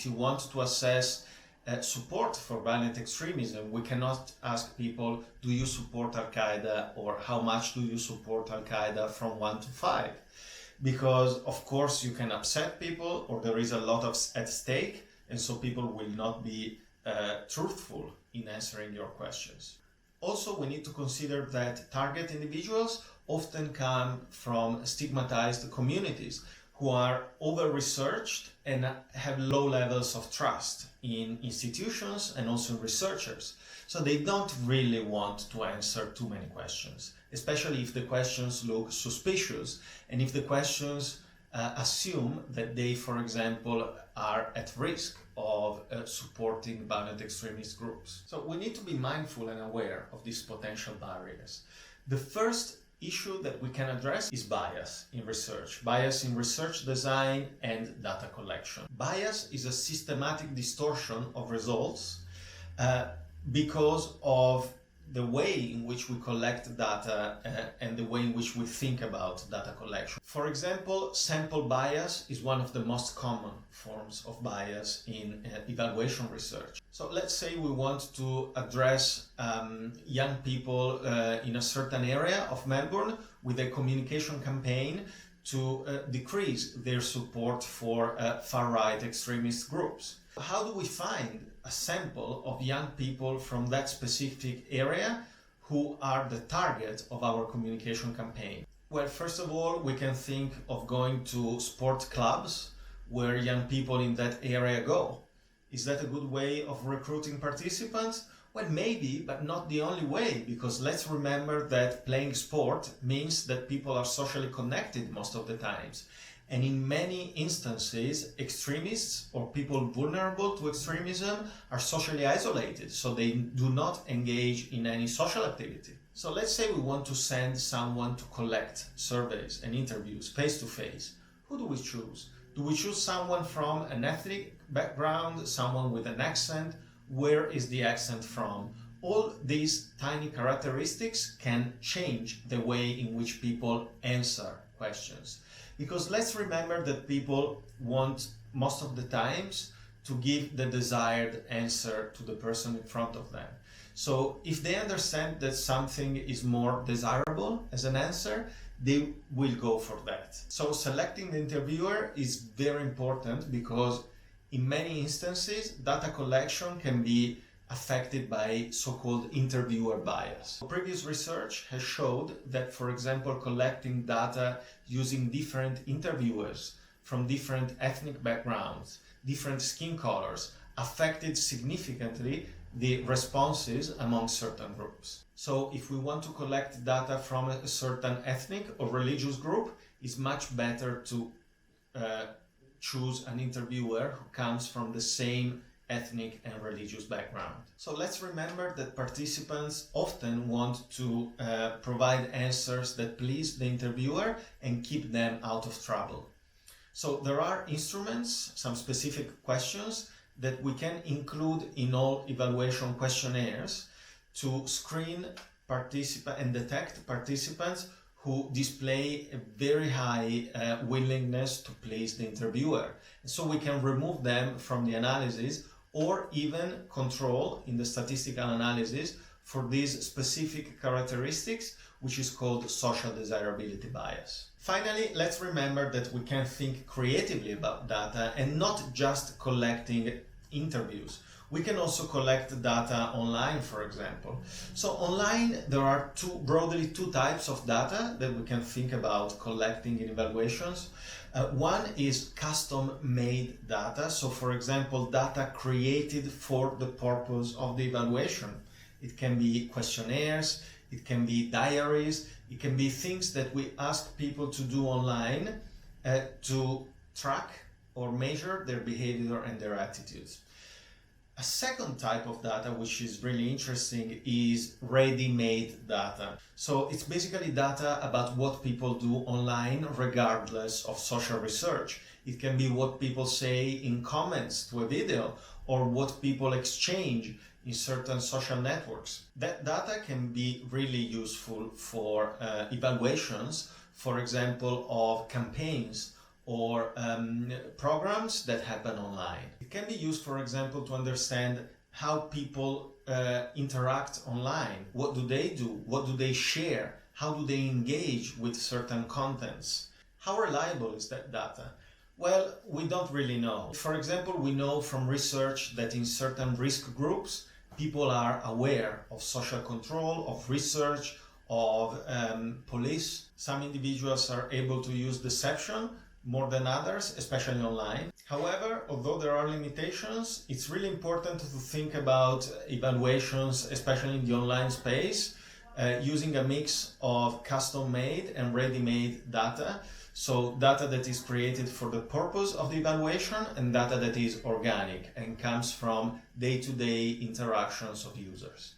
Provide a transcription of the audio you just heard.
you want to assess support for violent extremism, we cannot ask people, do you support Al-Qaeda, or how much do you support Al-Qaeda from 1 to 5? Because of course you can upset people, or there is a lot at stake, and so people will not be truthful in answering your questions. Also, we need to consider that target individuals often come from stigmatized communities who are over-researched and have low levels of trust in institutions and also in researchers. So they don't really want to answer too many questions, especially if the questions look suspicious and if the questions assume that they, for example, are at risk of supporting violent extremist groups. So we need to be mindful and aware of these potential barriers. The first issue that we can address is bias in research design and data collection. Bias is a systematic distortion of results because of the way in which we collect data and the way in which we think about data collection. For example, sample bias is one of the most common forms of bias in evaluation research. So let's say we want to address young people in a certain area of Melbourne with a communication campaign to decrease their support for far-right extremist groups. How do we find a sample of young people from that specific area who are the target of our communication campaign? Well, first of all, we can think of going to sport clubs where young people in that area go. Is that a good way of recruiting participants? Well, maybe, but not the only way, because let's remember that playing sport means that people are socially connected most of the times. And in many instances, extremists or people vulnerable to extremism are socially isolated, so they do not engage in any social activity. So let's say we want to send someone to collect surveys and interviews face-to-face. Who do we choose? Do we choose someone from an ethnic background, someone with an accent? Where is the accent from? All these tiny characteristics can change the way in which people answer questions. Because let's remember that people want most of the times to give the desired answer to the person in front of them. So if they understand that something is more desirable as an answer, they will go for that. So selecting the interviewer is very important because in many instances, data collection can be affected by so-called interviewer bias. Previous research has showed that, for example, collecting data using different interviewers from different ethnic backgrounds, different skin colors, affected significantly the responses among certain groups. So if we want to collect data from a certain ethnic or religious group, it's much better to choose an interviewer who comes from the same ethnic and religious background. So let's remember that participants often want to provide answers that please the interviewer and keep them out of trouble. So there are instruments, some specific questions that we can include in all evaluation questionnaires to screen participants and detect participants who display a very high willingness to please the interviewer. And so we can remove them from the analysis or even control in the statistical analysis for these specific characteristics, which is called social desirability bias. Finally, let's remember that we can think creatively about data and not just collecting interviews. We can also collect data online, for example. So online, there are broadly two types of data that we can think about collecting in evaluations. One is custom-made data. So, for example, data created for the purpose of the evaluation. It can be questionnaires, it can be diaries, it can be things that we ask people to do online to track or measure their behavior and their attitudes. A second type of data, which is really interesting, is ready-made data. So it's basically data about what people do online regardless of social research. It can be what people say in comments to a video or what people exchange in certain social networks. That data can be really useful for evaluations, for example, of campaigns or programs that happen online. It can be used, for example, to understand how people interact online. What do they do? What do they share? How do they engage with certain contents? How reliable is that data? Well, we don't really know. For example, we know from research that in certain risk groups, people are aware of social control, of research, of police. Some individuals are able to use deception more than others, especially online. However, although there are limitations, it's really important to think about evaluations, especially in the online space, using a mix of custom-made and ready-made data. So data that is created for the purpose of the evaluation and data that is organic and comes from day-to-day interactions of users.